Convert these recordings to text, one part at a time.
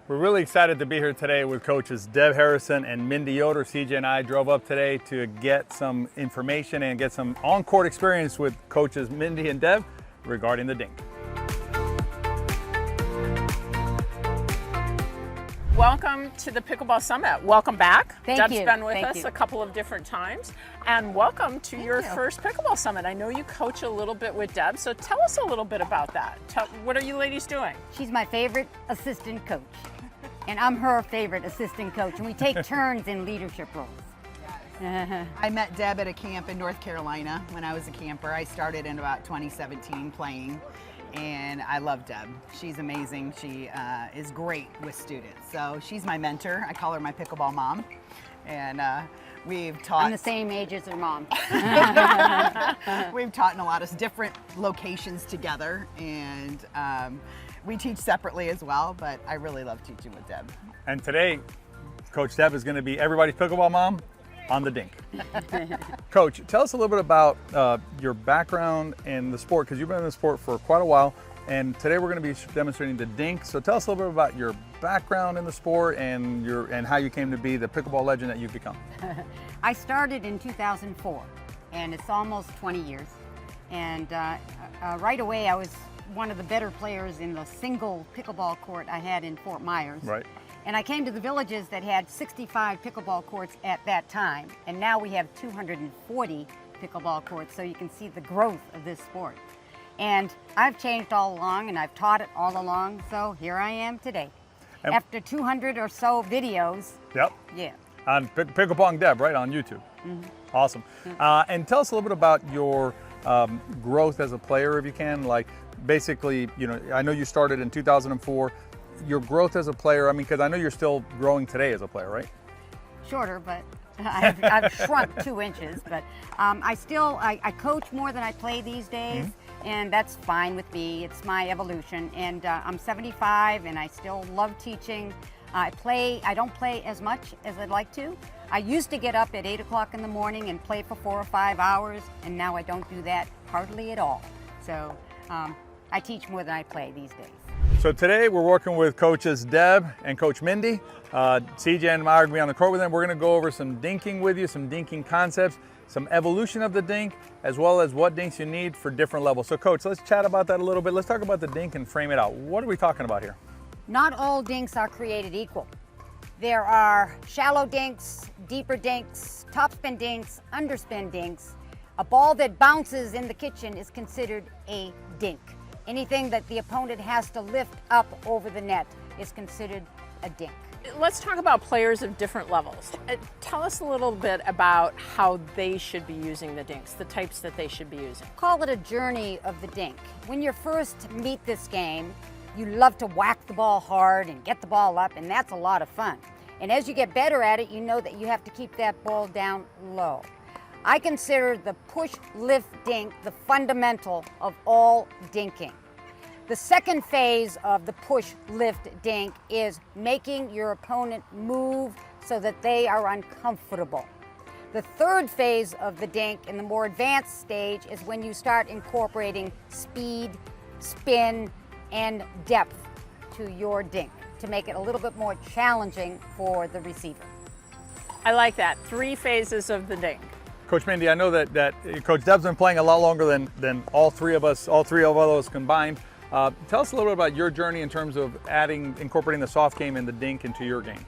We're really excited to be here today with coaches Deb Harrison and Mindy Yoder. CJ and I drove up today to get some information and get some on-court experience with coaches Mindy and Deb regarding the Dink. Welcome to the Pickleball Summit. Welcome back. Thank Deb's you. been with Thank us you. a couple of different times. And welcome to your you. first Pickleball Summit. I know you coach a little bit with Deb, so tell us a little bit about that. What are you ladies doing? She's my favorite assistant coach, and I'm her favorite assistant coach, and we take turns in leadership roles. I met Deb at a camp in North Carolina when I was a camper. I started in about 2017 playing, and I love Deb. She's amazing. She is great with students. So she's my mentor. I call her my pickleball mom. And we've taught. I'm the same age as her mom. We've taught in a lot of different locations together, and we teach separately as well, but I really love teaching with Deb. And today, Coach Deb is going to be everybody's pickleball mom on the Dink. Coach, tell us a little bit about your background in the sport, because you've been in the sport for quite a while, and today we're going to be demonstrating the Dink. So tell us a little bit about your background in the sport and how you came to be the pickleball legend that you've become. I started in 2004, and it's almost 20 years. And right away, I was one of the better players in the single pickleball court I had in Fort Myers. Right. And I came to the villages that had 65 pickleball courts at that time, and now we have 240 pickleball courts, so you can see the growth of this sport. And I've changed all along, and I've taught it all along, so here I am today. And after 200 or so videos. Yep. Yeah. On Pickleball Deb, right, on YouTube. Mm-hmm. Awesome. Mm-hmm. And tell us a little bit about your growth as a player, if you can. Like, basically, you know, I know you started in 2004. Your growth as a player, I mean, because I know you're still growing today as a player, right? Shorter, but I've shrunk 2 inches. But I coach more than I play these days, mm-hmm. and that's fine with me. It's my evolution. And I'm 75, and I still love teaching. I don't play as much as I'd like to. I used to get up at 8 o'clock in the morning and play for 4 or 5 hours, and now I don't do that hardly at all. So I teach more than I play these days. So today we're working with coaches Deb and Coach Mindy. CJ and I are going to be on the court with them. We're going to go over some dinking with you, some dinking concepts, some evolution of the dink, as well as what dinks you need for different levels. So Coach, let's chat about that a little bit. Let's talk about the dink and frame it out. What are we talking about here? Not all dinks are created equal. There are shallow dinks, deeper dinks, topspin dinks, underspin dinks. A ball that bounces in the kitchen is considered a dink. Anything that the opponent has to lift up over the net is considered a dink. Let's talk about players of different levels. Tell us a little bit about how they should be using the dinks, the types that they should be using. Call it a journey of the dink. When you first meet this game, you love to whack the ball hard and get the ball up, and that's a lot of fun. And as you get better at it, you know that you have to keep that ball down low. I consider the push-lift dink the fundamental of all dinking. The second phase of the push-lift dink is making your opponent move so that they are uncomfortable. The third phase of the dink, in the more advanced stage, is when you start incorporating speed, spin, and depth to your dink to make it a little bit more challenging for the receiver. I like that. 3 phases of the dink. Coach Mindy, I know that Coach Deb's been playing a lot longer than all three of us combined. Tell us a little bit about your journey in terms of incorporating the soft game and the dink into your game.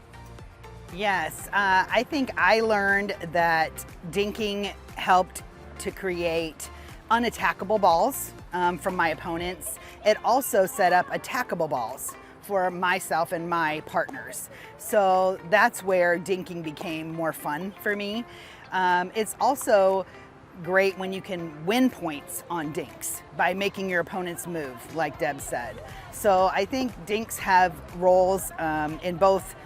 Yes, I think I learned that dinking helped to create unattackable balls from my opponents. It also set up attackable balls for myself and my partners. So that's where dinking became more fun for me. It's also great when you can win points on dinks by making your opponents move, like Deb said. So I think dinks have roles in both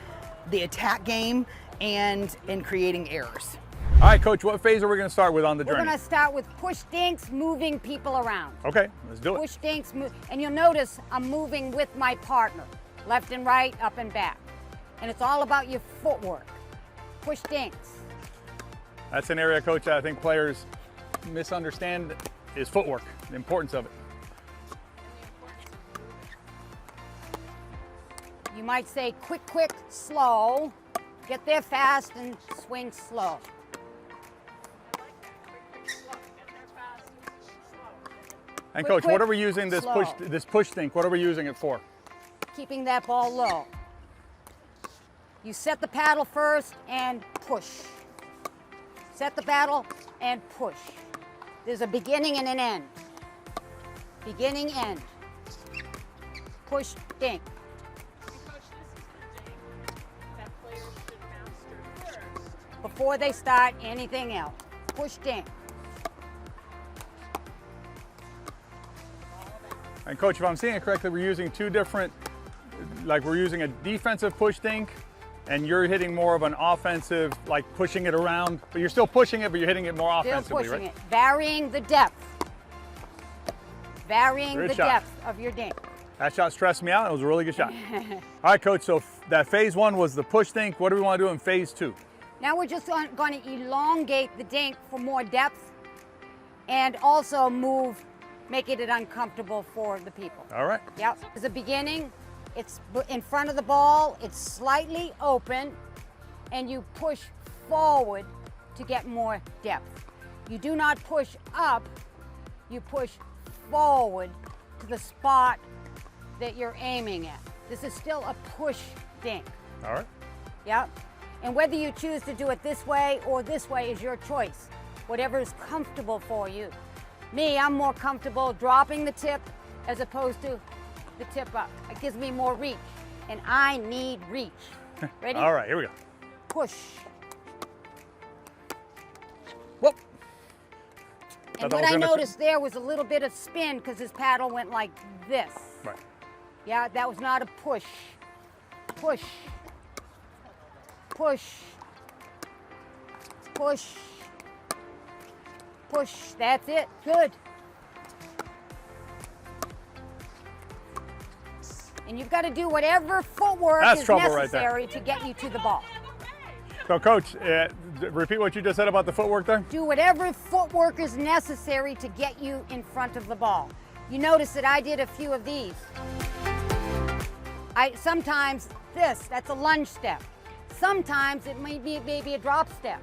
the attack game and in creating errors. All right, Coach, what phase are we going to start with on the journey? We're going to start with push dinks, moving people around. Okay, let's do it. Push dinks, and you'll notice I'm moving with my partner, left and right, up and back. And it's all about your footwork. Push dinks. That's an area, Coach, I think players misunderstand is footwork, the importance of it. You might say quick, quick, slow. Get there fast and swing slow. And Quick, Coach, what quick, are we using this slow. push dink? What are we using it for? Keeping that ball low. You set the paddle first and push. Set the paddle and push. There's a beginning and an end. Beginning, end. Push, dink. Before they start anything else. Push, dink. And Coach, if I'm seeing it correctly, we're using two different, like we're using a defensive push dink, and you're hitting more of an offensive, like pushing it around, but you're still pushing it, but you're hitting it more Still offensively, pushing right? it. Varying the depth. Varying Good the shot. depth of your dink. That shot stressed me out. It was a really good shot. All right, Coach, so that phase one was the push dink. What do we want to do in phase two? Now we're just going to elongate the dink for more depth and also making it uncomfortable for the people. All right. Yep. As a beginning, it's in front of the ball, it's slightly open, and you push forward to get more depth. You do not push up, you push forward to the spot that you're aiming at. This is still a push dink. All right. Yep. And whether you choose to do it this way or this way is your choice. Whatever is comfortable for you. Me, I'm more comfortable dropping the tip as opposed to the tip up. It gives me more reach, and I need reach. Ready? All right, here we go. Push. Whoop. And what I noticed there was a little bit of spin because his paddle went like this. Right. Yeah, that was not a push. Push. Push. Push. Push. That's it. Good. And you've got to do whatever footwork That's is trouble right there. necessary to get you to the ball. So, Coach, repeat what you just said about the footwork there. Do whatever footwork is necessary to get you in front of the ball. You notice that I did a few of these. Sometimes that's a lunge step. Sometimes it might be maybe a drop step.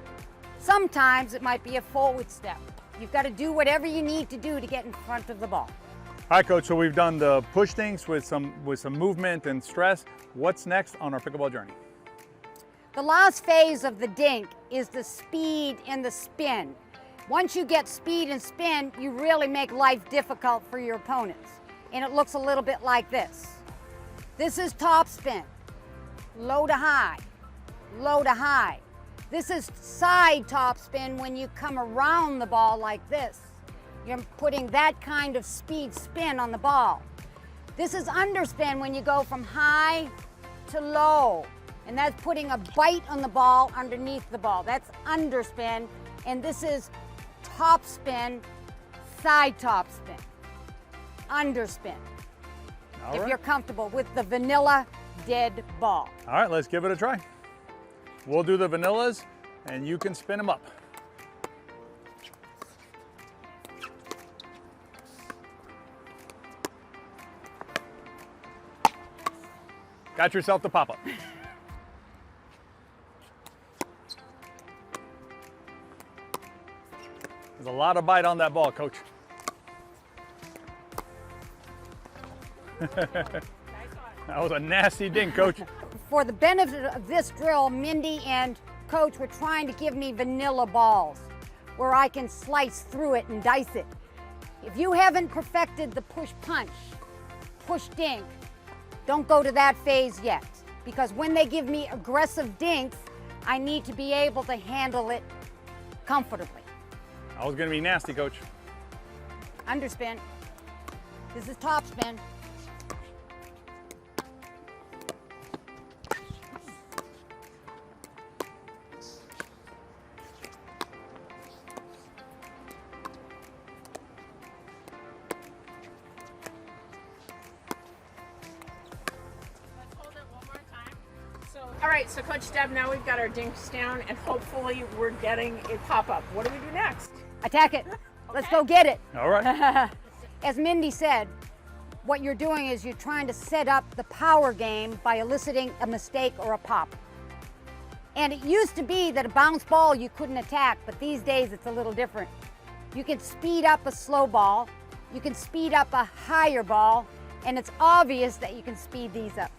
Sometimes it might be a forward step. You've got to do whatever you need to do to get in front of the ball. All right, Coach, so we've done the push dinks with some movement and stress. What's next on our pickleball journey? The last phase of the dink is the speed and the spin. Once you get speed and spin, you really make life difficult for your opponents. And it looks a little bit like this. This is top spin, low to high, low to high. This is side top spin when you come around the ball like this. You're putting that kind of speed spin on the ball. This is underspin when you go from high to low. And that's putting a bite on the ball underneath the ball. That's underspin. And this is top spin, side top spin, underspin. If you're comfortable with the vanilla dead ball. All right, let's give it a try. We'll do the vanillas and you can spin them up. Got yourself the pop-up. There's a lot of bite on that ball, Coach. That was a nasty dink, Coach. For the benefit of this drill, Mindy and Coach were trying to give me vanilla balls where I can slice through it and dice it. If you haven't perfected the push punch, push dink, don't go to that phase yet. Because when they give me aggressive dinks, I need to be able to handle it comfortably. I was gonna be nasty, Coach. Underspin. This is top spin. All right, so Coach Deb, now we've got our dinks down and hopefully we're getting a pop-up. What do we do next? Attack it. Let's go get it. All right. As Mindy said, what you're doing is you're trying to set up the power game by eliciting a mistake or a pop. And it used to be that a bounce ball you couldn't attack, but these days it's a little different. You can speed up a slow ball, you can speed up a higher ball, and it's obvious that you can speed these up.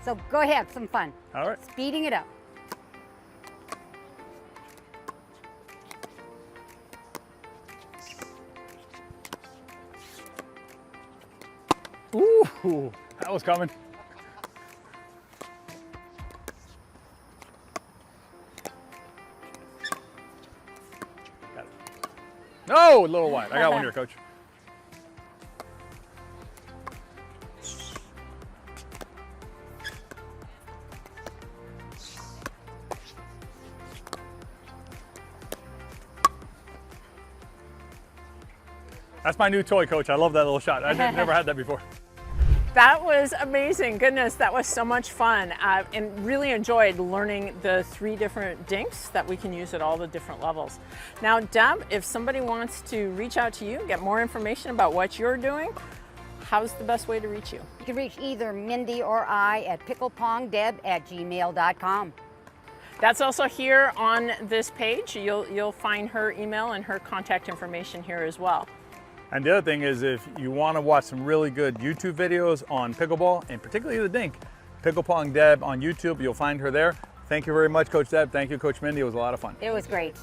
So go ahead, some fun. All right. Speeding it up. Ooh, that was coming. Got it. No, a little wide. I got one here, Coach. That's my new toy, Coach. I love that little shot. I've never had that before. That was amazing. Goodness, that was so much fun. And really enjoyed learning the 3 different dinks that we can use at all the different levels. Now, Deb, if somebody wants to reach out to you, get more information about what you're doing, how's the best way to reach you? You can reach either Mindy or I at picklepongdeb@gmail.com. That's also here on this page. You'll find her email and her contact information here as well. And the other thing is, if you want to watch some really good YouTube videos on pickleball, and particularly the Dink, Pickle Pong Deb on YouTube, you'll find her there. Thank you very much, Coach Deb. Thank you, Coach Mindy. It was a lot of fun. It was great.